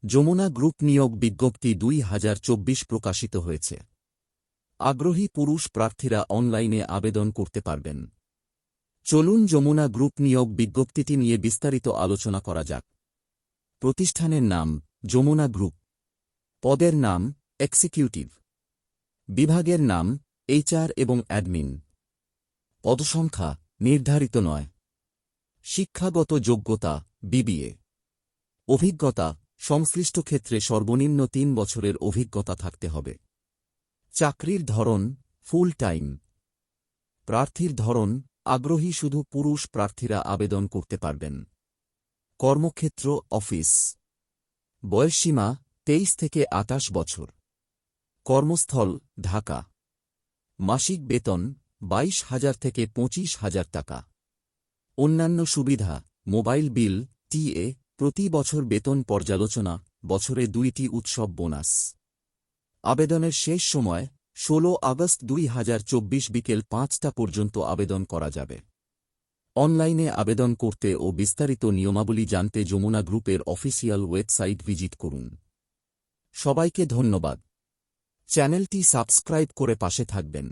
Jamuna group নিয়োগ বিজ্ঞপ্তি 2024 প্রকাশিত হয়েছে। আগ্রহী পুরুষ প্রার্থীরা অনলাইনে আবেদন করতে পারবেন। চলুন যমুনা গ্রুপ নিয়োগ বিজ্ঞপ্তিটি নিয়ে বিস্তারিত আলোচনা করা যাক। প্রতিষ্ঠানের নাম যমুনা গ্রুপ। পদের নাম এক্সিকিউটিভ। বিভাগের নাম এইচআর এবং অ্যাডমিন। পদসংখ্যা নির্ধারিত নয়। শিক্ষাগত যোগ্যতা বিবিএ। অভিজ্ঞতা সংশ্লিষ্ট ক্ষেত্রে সর্বনিম্ন 3 বছরের অভিজ্ঞতা থাকতে হবে। চাকরির ধরন ফুল টাইম। প্রার্থীর ধরন আগ্রহী শুধু পুরুষ প্রার্থীরা আবেদন করতে পারবেন। কর্মক্ষেত্র অফিস। বয়সসীমা 23 থেকে 28 বছর। কর্মস্থল ঢাকা। মাসিক বেতন 22,000 থেকে 25,000 টাকা। অন্যান্য সুবিধা মোবাইল বিল টিএ, প্রতি বছর বেতন পর্যালোচনা, বছরে 2টি উৎসব বোনাস। আবেদনের শেষ সময় 16 আগস্ট 2024 বিকেল 5টা পর্যন্ত আবেদন করা যাবে। অনলাইনে আবেদন করতে ও বিস্তারিত নিয়মাবলী জানতে যমুনা গ্রুপের অফিসিয়াল ওয়েবসাইট ভিজিট করুন। সবাইকে ধন্যবাদ। চ্যানেলটি সাবস্ক্রাইব করে পাশে থাকবেন।